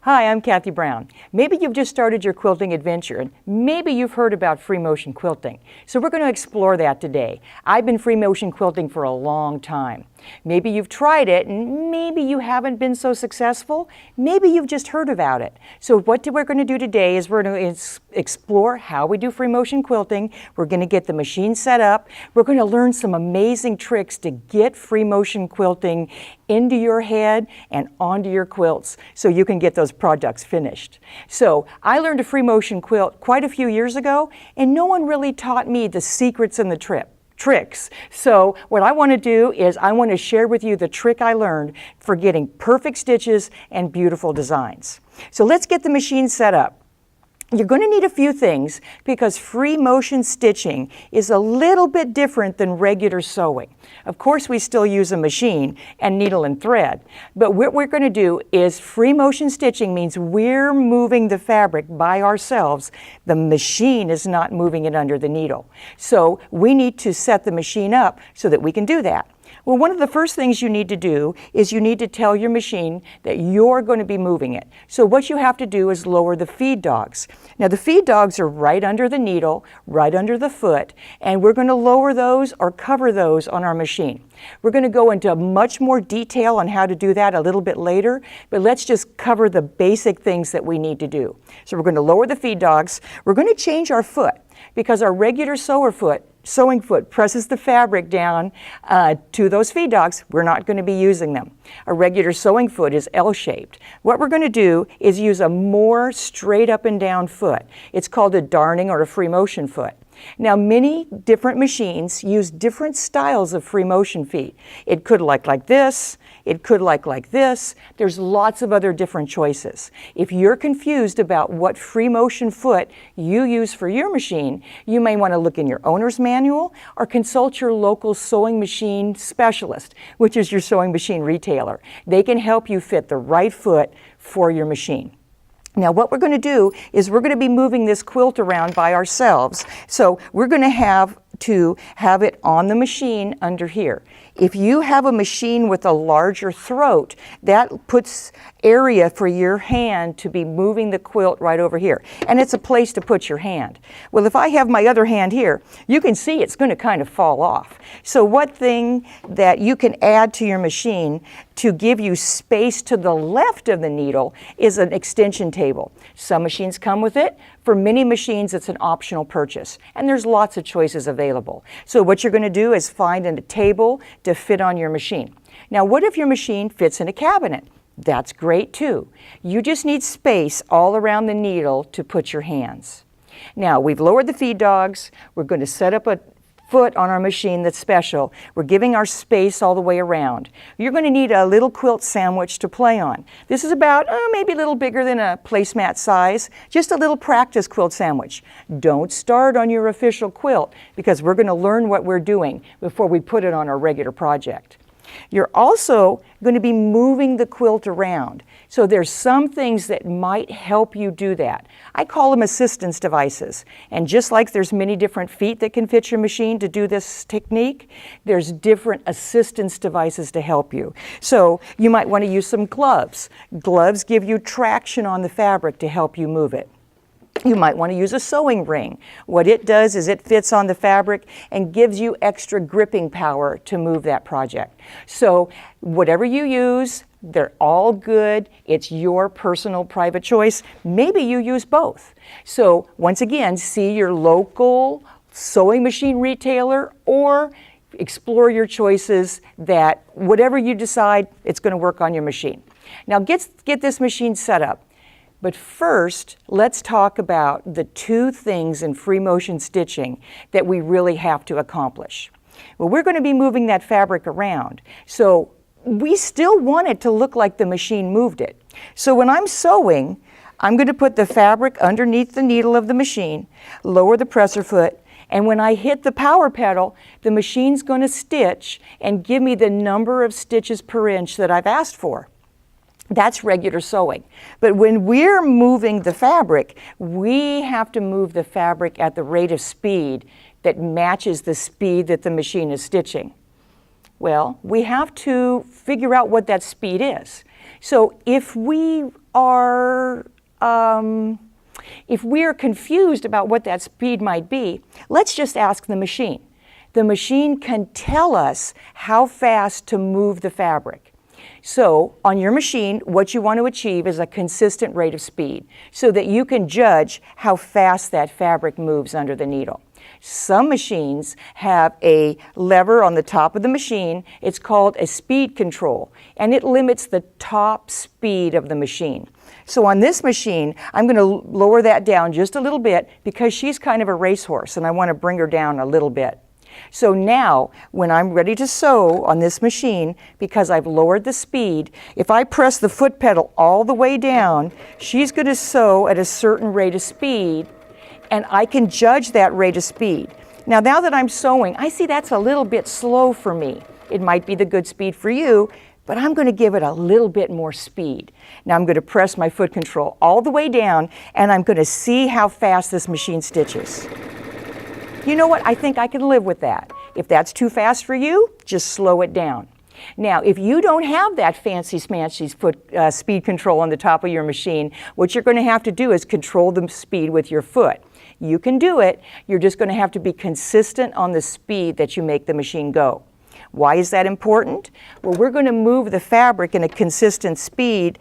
Hi, I'm Cathy Brown. Maybe you've just started your quilting adventure and maybe you've heard about free motion quilting. So we're going to explore that today. I've been free motion quilting for a long time. Maybe you've tried it and maybe you haven't been so successful. Maybe you've just heard about it. So what we're going to do today is we're going to explore how we do free motion quilting. We're going to get the machine set up. We're going to learn some amazing tricks to get free motion quilting into your head and onto your quilts so you can get those products finished. So I learned a free motion quilt quite a few years ago and no one really taught me the secrets and the tricks. So what I want to do is I want to share with you the trick I learned for getting perfect stitches and beautiful designs. So let's get the machine set up. You're going to need a few things because free motion stitching is a little bit different than regular sewing. Of course, we still use a machine and needle and thread, but what we're going to do is free motion stitching means we're moving the fabric by ourselves. The machine is not moving it under the needle. So we need to set the machine up so that we can do that. Well, one of the first things you need to do is you need to tell your machine that you're going to be moving it. So what you have to do is lower the feed dogs. Now the feed dogs are right under the needle, right under the foot, and we're going to lower those or cover those on our machine. We're going to go into much more detail on how to do that a little bit later, but let's just cover the basic things that we need to do. So we're going to lower the feed dogs. We're going to change our foot because our regular sewing foot presses the fabric down to those feed dogs. We're not going to be using them. A regular sewing foot is L-shaped. What we're going to do is use a more straight up and down foot. It's called a darning or a free motion foot. Now many different machines use different styles of free motion feet. It could like this, it could like this. There's lots of other different choices. If you're confused about what free motion foot you use for your machine, you may want to look in your owner's manual or consult your local sewing machine specialist, which is your sewing machine retailer. They can help you fit the right foot for your machine. Now what we're going to do is we're going to be moving this quilt around by ourselves. So we're going to have it on the machine under here. If you have a machine with a larger throat, that puts area for your hand to be moving the quilt right over here. And it's a place to put your hand. Well, if I have my other hand here, you can see it's going to kind of fall off. So one thing that you can add to your machine to give you space to the left of the needle is an extension table. Some machines come with it. For many machines, it's an optional purchase, and there's lots of choices available. So what you're going to do is find a table to fit on your machine. Now, what if your machine fits in a cabinet? That's great too. You just need space all around the needle to put your hands. Now, we've lowered the feed dogs. We're going to set up a foot on our machine that's special. We're giving our space all the way around. You're going to need a little quilt sandwich to play on. This is about maybe a little bigger than a placemat size, just a little practice quilt sandwich. Don't start on your official quilt because we're going to learn what we're doing before we put it on our regular project. You're also going to be moving the quilt around. So there's some things that might help you do that. I call them assistance devices. And just like there's many different feet that can fit your machine to do this technique, there's different assistance devices to help you. So you might want to use some gloves. Gloves give you traction on the fabric to help you move it. You might want to use a sewing ring. What it does is it fits on the fabric and gives you extra gripping power to move that project. So whatever you use, they're all good. It's your personal private choice. Maybe you use both. So once again, see your local sewing machine retailer or explore your choices that whatever you decide, it's going to work on your machine. Now get this machine set up. But first, let's talk about the two things in free motion stitching that we really have to accomplish. Well, we're going to be moving that fabric around, so we still want it to look like the machine moved it. So when I'm sewing, I'm going to put the fabric underneath the needle of the machine, lower the presser foot, and when I hit the power pedal, the machine's going to stitch and give me the number of stitches per inch that I've asked for. That's regular sewing. But when we're moving the fabric, we have to move the fabric at the rate of speed that matches the speed that the machine is stitching. Well, we have to figure out what that speed is. So if we are confused about what that speed might be, let's just ask the machine. The machine can tell us how fast to move the fabric. So on your machine, what you want to achieve is a consistent rate of speed so that you can judge how fast that fabric moves under the needle. Some machines have a lever on the top of the machine. It's called a speed control, and it limits the top speed of the machine. So on this machine, I'm going to lower that down just a little bit because she's kind of a racehorse, and I want to bring her down a little bit. So now, when I'm ready to sew on this machine, because I've lowered the speed, if I press the foot pedal all the way down, she's going to sew at a certain rate of speed, and I can judge that rate of speed. Now that I'm sewing, I see that's a little bit slow for me. It might be the good speed for you, but I'm going to give it a little bit more speed. Now I'm going to press my foot control all the way down, and I'm going to see how fast this machine stitches. You know what? I think I can live with that. If that's too fast for you, just slow it down. Now, if you don't have that fancy smancy speed control on the top of your machine, what you're going to have to do is control the speed with your foot. You can do it. You're just going to have to be consistent on the speed that you make the machine go. Why is that important? Well, we're going to move the fabric in a consistent speed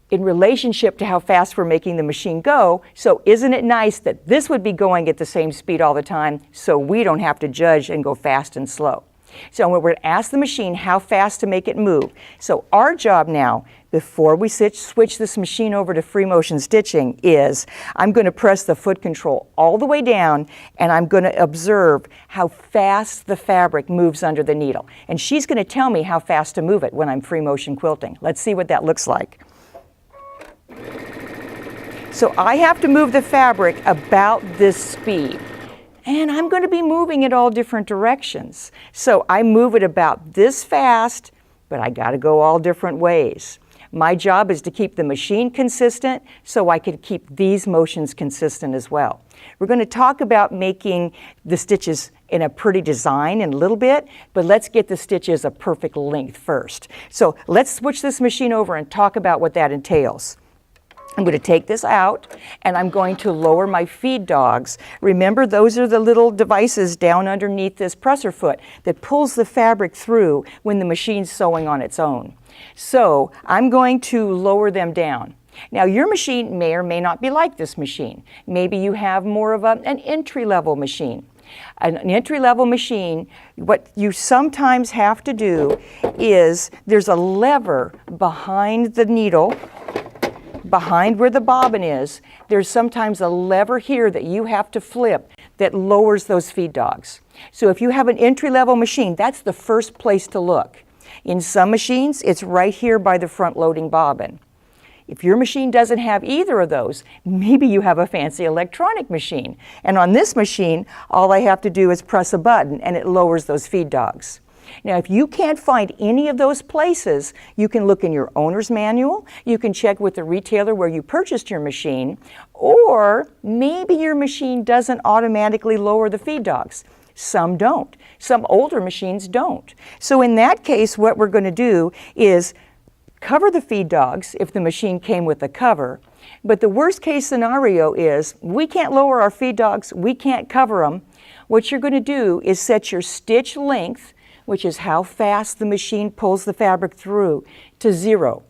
in relationship to how fast we're making the machine go. So isn't it nice that this would be going at the same speed all the time so we don't have to judge and go fast and slow? So we're going to ask the machine how fast to make it move. So our job now, before we switch this machine over to free motion stitching, is I'm going to press the foot control all the way down, and I'm going to observe how fast the fabric moves under the needle. And she's going to tell me how fast to move it when I'm free motion quilting. Let's see what that looks like. So I have to move the fabric about this speed. And I'm going to be moving it all different directions. So I move it about this fast, but I got to go all different ways. My job is to keep the machine consistent so I can keep these motions consistent as well. We're going to talk about making the stitches in a pretty design in a little bit, but let's get the stitches a perfect length first. So let's switch this machine over and talk about what that entails. I'm going to take this out, and I'm going to lower my feed dogs. Remember, those are the little devices down underneath this presser foot that pulls the fabric through when the machine's sewing on its own. So I'm going to lower them down. Now, your machine may or may not be like this machine. Maybe you have more of an entry-level machine. An entry-level machine, what you sometimes have to do is there's a lever behind the needle, behind where the bobbin is. There's sometimes a lever here that you have to flip that lowers those feed dogs. So if you have an entry-level machine, that's the first place to look. In some machines, it's right here by the front-loading bobbin. If your machine doesn't have either of those, maybe you have a fancy electronic machine. And on this machine, all I have to do is press a button and it lowers those feed dogs. Now, if you can't find any of those places, you can look in your owner's manual, you can check with the retailer where you purchased your machine, or maybe your machine doesn't automatically lower the feed dogs. Some don't. Some older machines don't. So in that case, what we're going to do is cover the feed dogs if the machine came with a cover. But the worst case scenario is we can't lower our feed dogs, we can't cover them. What you're going to do is set your stitch length, which is how fast the machine pulls the fabric through, to 0.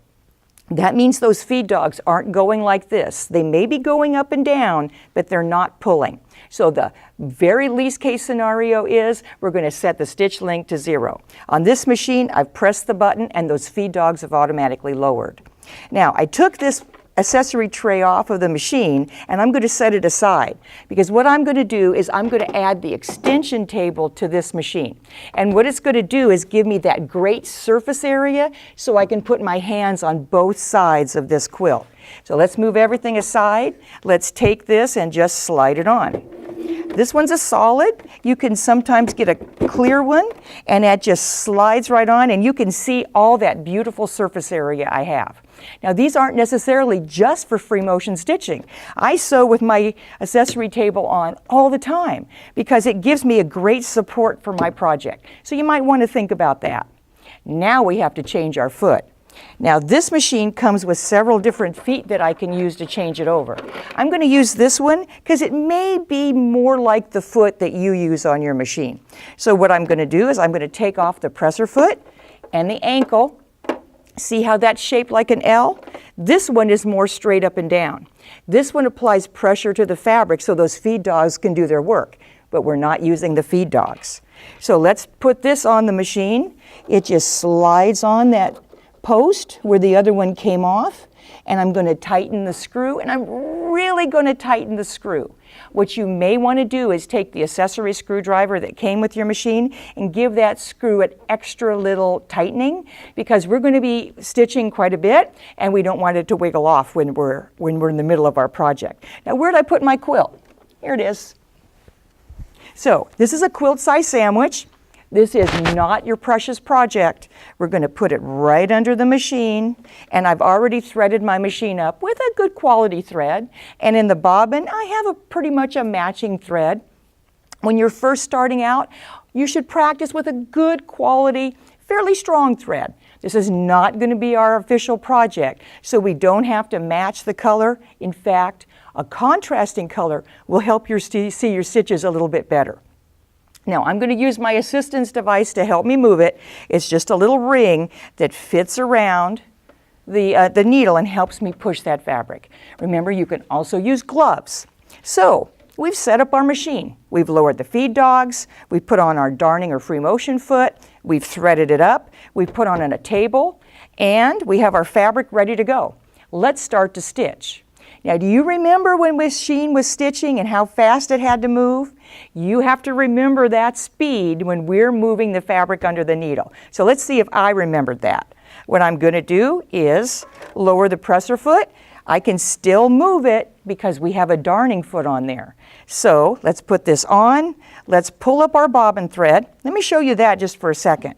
That means those feed dogs aren't going like this. They may be going up and down, but they're not pulling. So the very least case scenario is we're going to set the stitch length to 0. On this machine, I've pressed the button and those feed dogs have automatically lowered. Now, I took this accessory tray off of the machine and I'm going to set it aside, because what I'm going to do is I'm going to add the extension table to this machine. And what it's going to do is give me that great surface area so I can put my hands on both sides of this quilt. So let's move everything aside. Let's take this and just slide it on. This one's a solid. You can sometimes get a clear one and that just slides right on and you can see all that beautiful surface area I have. Now, these aren't necessarily just for free motion stitching. I sew with my accessory table on all the time because it gives me a great support for my project. So you might want to think about that. Now we have to change our foot. Now this machine comes with several different feet that I can use to change it over. I'm going to use this one because it may be more like the foot that you use on your machine. So what I'm going to do is I'm going to take off the presser foot and the ankle. See how that's shaped like an L? This one is more straight up and down. This one applies pressure to the fabric so those feed dogs can do their work, but we're not using the feed dogs. So let's put this on the machine. It just slides on that post where the other one came off, and I'm going to tighten the screw, and I'm really going to tighten the screw. What you may want to do is take the accessory screwdriver that came with your machine and give that screw an extra little tightening, because we're going to be stitching quite a bit and we don't want it to wiggle off when we're in the middle of our project. Now, where did I put my quilt? Here it is. So this is a quilt size sandwich. This is not your precious project. We're going to put it right under the machine, and I've already threaded my machine up with a good quality thread, and in the bobbin I have pretty much a matching thread. When you're first starting out, you should practice with a good quality, fairly strong thread. This is not going to be our official project, so we don't have to match the color. In fact, a contrasting color will help you see your stitches a little bit better. Now, I'm going to use my assistance device to help me move it. It's just a little ring that fits around the needle and helps me push that fabric. Remember, you can also use gloves. So, we've set up our machine. We've lowered the feed dogs. We've put on our darning or free motion foot. We've threaded it up. We've put on a table. And we have our fabric ready to go. Let's start to stitch. Now, do you remember when machine was stitching and how fast it had to move? You have to remember that speed when we're moving the fabric under the needle. So let's see if I remembered that. What I'm going to do is lower the presser foot. I can still move it because we have a darning foot on there. So let's put this on. Let's pull up our bobbin thread. Let me show you that just for a second.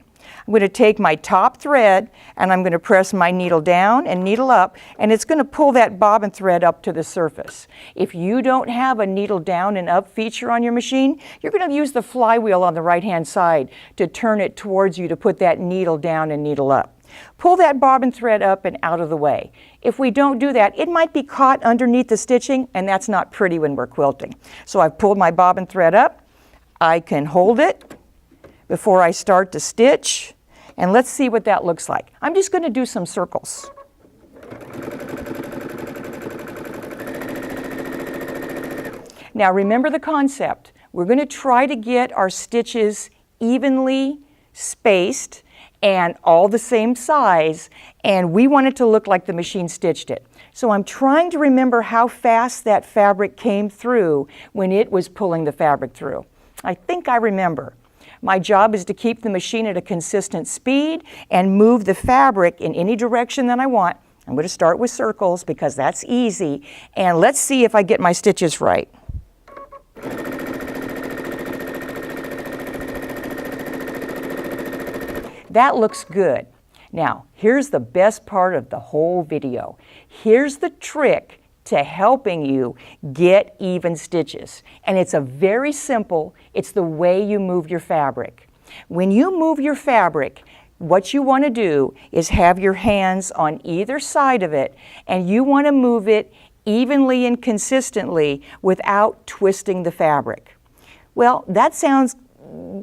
I'm going to take my top thread and I'm going to press my needle down and needle up, and it's going to pull that bobbin thread up to the surface. If you don't have a needle down and up feature on your machine, you're going to use the flywheel on the right hand side to turn it towards you to put that needle down and needle up. Pull that bobbin thread up and out of the way. If we don't do that, it might be caught underneath the stitching, and that's not pretty when we're quilting. So I've pulled my bobbin thread up. I can hold it before I start to stitch. And let's see what that looks like. I'm just going to do some circles. Now remember the concept. We're going to try to get our stitches evenly spaced and all the same size, and we want it to look like the machine stitched it. So I'm trying to remember how fast that fabric came through when it was pulling the fabric through. I think I remember. My job is to keep the machine at a consistent speed and move the fabric in any direction that I want. I'm going to start with circles because that's easy. And let's see if I get my stitches right. That looks good. Now, here's the best part of the whole video. Here's the trick to helping you get even stitches. And it's very simple. It's the way you move your fabric. When you move your fabric, what you want to do is have your hands on either side of it, and you want to move it evenly and consistently without twisting the fabric. Well, that sounds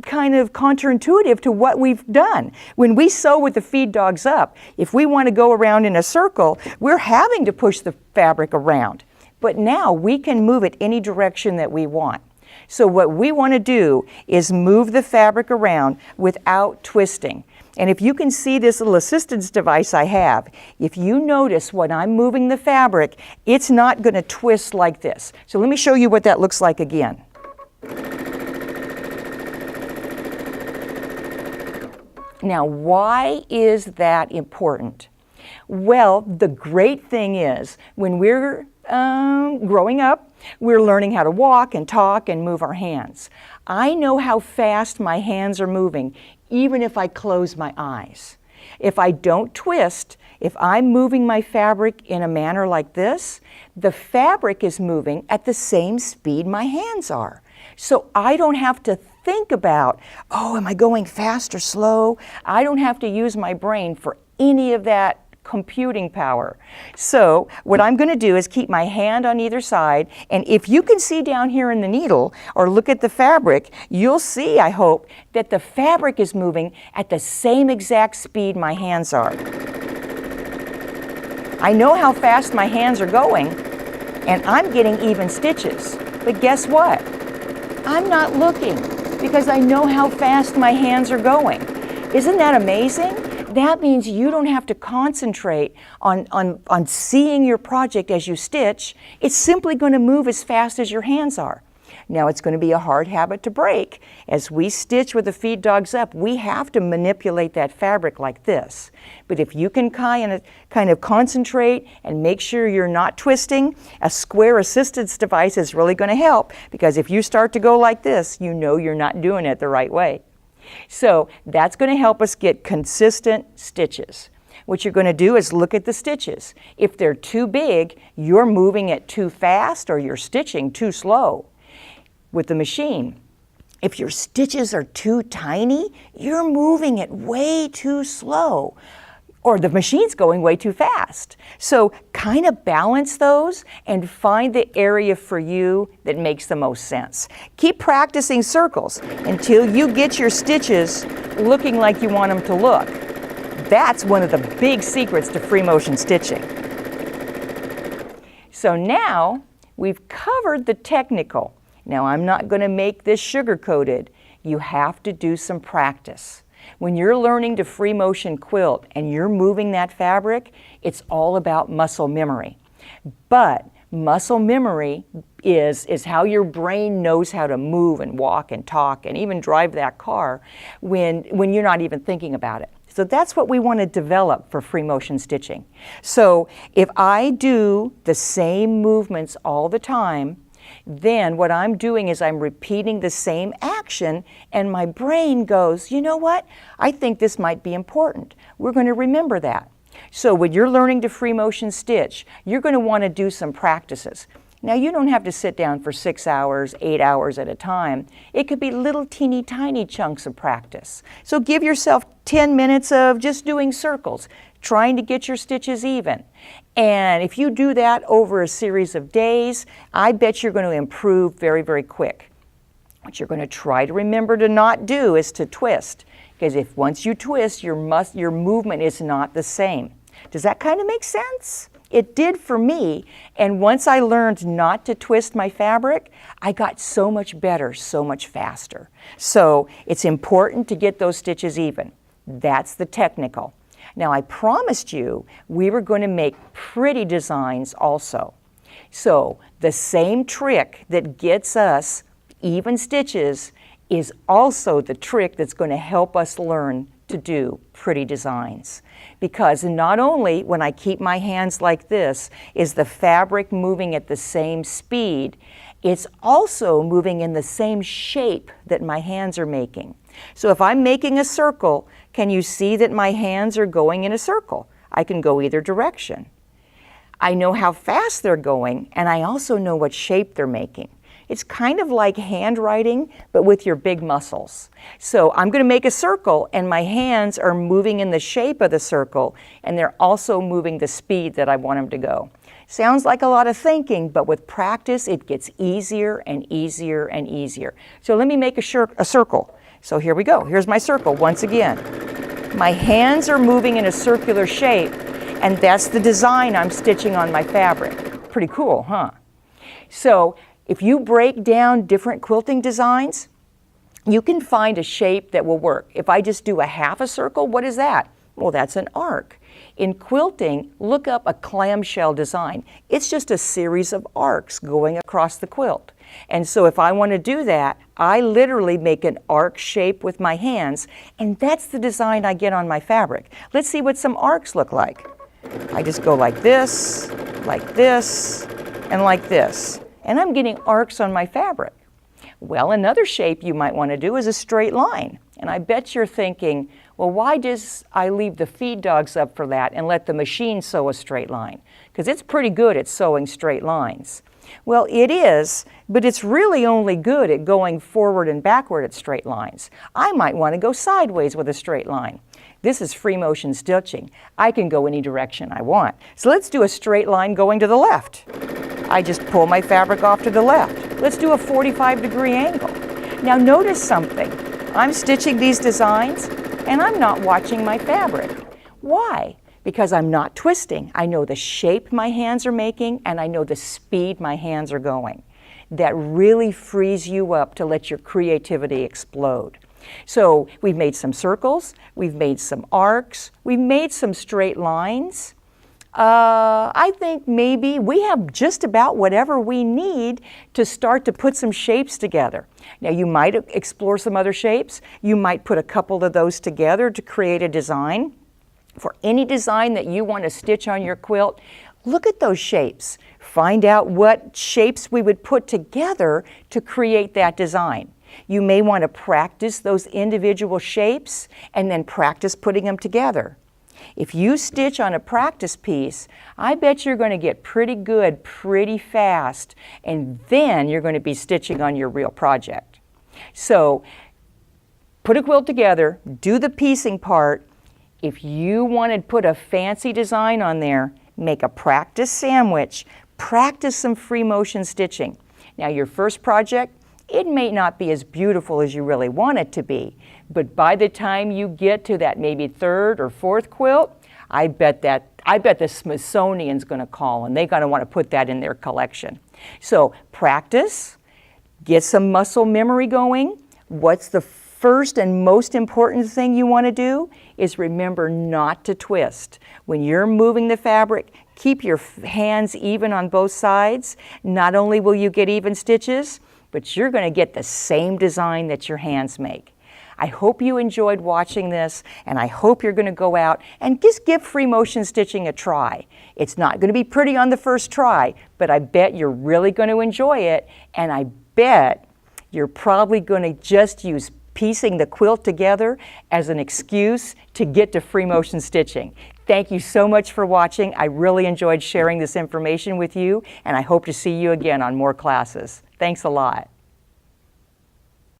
kind of counterintuitive to what we've done. When we sew with the feed dogs up, if we want to go around in a circle, we're having to push the fabric around. But now we can move it any direction that we want. So what we want to do is move the fabric around without twisting. And if you can see this little assistance device I have, if you notice when I'm moving the fabric, it's not going to twist like this. So let me show you what that looks like again. Now, why is that important? Well, the great thing is when we're growing up, we're learning how to walk and talk and move our hands. I know how fast my hands are moving, even if I close my eyes. If I don't twist, if I'm moving my fabric in a manner like this, the fabric is moving at the same speed my hands are. So I don't have to think about, oh, am I going fast or slow? I don't have to use my brain for any of that computing power. So what I'm going to do is keep my hand on either side, and if you can see down here in the needle or look at the fabric, you'll see, I hope, that the fabric is moving at the same exact speed my hands are. I know how fast my hands are going, and I'm getting even stitches. But guess what? I'm not looking because I know how fast my hands are going. Isn't that amazing? That means you don't have to concentrate on seeing your project as you stitch. It's simply going to move as fast as your hands are. Now, it's going to be a hard habit to break. As we stitch with the feed dogs up, we have to manipulate that fabric like this. But if you can kind of concentrate and make sure you're not twisting, a square assistance device is really going to help, because if you start to go like this, you know you're not doing it the right way. So that's going to help us get consistent stitches. What you're going to do is look at the stitches. If they're too big, you're moving it too fast or you're stitching too slow. With the machine, if your stitches are too tiny, you're moving it way too slow, or the machine's going way too fast. So kind of balance those and find the area for you that makes the most sense. Keep practicing circles until you get your stitches looking like you want them to look. That's one of the big secrets to free motion stitching. So now we've covered the technical. Now, I'm not going to make this sugar-coated. You have to do some practice. When you're learning to free motion quilt and you're moving that fabric, it's all about muscle memory. But muscle memory is how your brain knows how to move and walk and talk and even drive that car when you're not even thinking about it. So that's what we want to develop for free motion stitching. So if I do the same movements all the time, then what I'm doing is I'm repeating the same action, and my brain goes, you know what? I think this might be important. We're going to remember that. So when you're learning to free motion stitch, you're going to want to do some practices. Now, you don't have to sit down for 6 hours, 8 hours at a time. It could be little teeny tiny chunks of practice. So give yourself 10 minutes of just doing circles, trying to get your stitches even. And if you do that over a series of days, I bet you're going to improve very, very quick. What you're going to try to remember to not do is to twist, because if once you twist, your movement is not the same. Does that kind of make sense? It did for me, and once I learned not to twist my fabric, I got so much better, so much faster. So it's important to get those stitches even. That's the technical. Now, I promised you we were going to make pretty designs also. So the same trick that gets us even stitches is also the trick that's going to help us learn to do pretty designs. Because not only when I keep my hands like this is the fabric moving at the same speed, it's also moving in the same shape that my hands are making. So if I'm making a circle, can you see that my hands are going in a circle? I can go either direction. I know how fast they're going, and I also know what shape they're making. It's kind of like handwriting, but with your big muscles. So I'm going to make a circle, and my hands are moving in the shape of the circle, and they're also moving the speed that I want them to go. Sounds like a lot of thinking, but with practice, it gets easier and easier and easier. So let me make a circle. So here we go. Here's my circle once again. My hands are moving in a circular shape, and that's the design I'm stitching on my fabric. Pretty cool, huh? So if you break down different quilting designs, you can find a shape that will work. If I just do a half a circle, what is that? Well, that's an arc. In quilting, look up a clamshell design. It's just a series of arcs going across the quilt. And so if I want to do that, I literally make an arc shape with my hands, and that's the design I get on my fabric. Let's see what some arcs look like. I just go like this, and like this. And I'm getting arcs on my fabric. Well, another shape you might want to do is a straight line. And I bet you're thinking, well, why does I leave the feed dogs up for that and let the machine sew a straight line? Because it's pretty good at sewing straight lines. Well, it is, but it's really only good at going forward and backward at straight lines. I might want to go sideways with a straight line. This is free motion stitching. I can go any direction I want. So let's do a straight line going to the left. I just pull my fabric off to the left. Let's do a 45-degree angle. Now notice something. I'm stitching these designs and I'm not watching my fabric. Why? Because I'm not twisting. I know the shape my hands are making and I know the speed my hands are going. That really frees you up to let your creativity explode. So we've made some circles, we've made some arcs, we've made some straight lines. I think maybe we have just about whatever we need to start to put some shapes together. Now you might explore some other shapes. You might put a couple of those together to create a design. For any design that you want to stitch on your quilt, look at those shapes. Find out what shapes we would put together to create that design. You may want to practice those individual shapes and then practice putting them together. If you stitch on a practice piece, I bet you're going to get pretty good pretty fast, and then you're going to be stitching on your real project. So put a quilt together, do the piecing part. If you want to put a fancy design on there, make a practice sandwich, practice some free motion stitching. Now your first project, it may not be as beautiful as you really want it to be, but by the time you get to that maybe third or fourth quilt, I bet the Smithsonian's going to call and they're going to want to put that in their collection. So practice, get some muscle memory going. What's the first and most important thing you want to do is remember not to twist. When you're moving the fabric, keep your hands even on both sides. Not only will you get even stitches, but you're going to get the same design that your hands make. I hope you enjoyed watching this, and I hope you're going to go out and just give free motion stitching a try. It's not going to be pretty on the first try, but I bet you're really going to enjoy it, and I bet you're probably going to just use piecing the quilt together as an excuse to get to free motion stitching. Thank you so much for watching. I really enjoyed sharing this information with you, and I hope to see you again on more classes. Thanks a lot.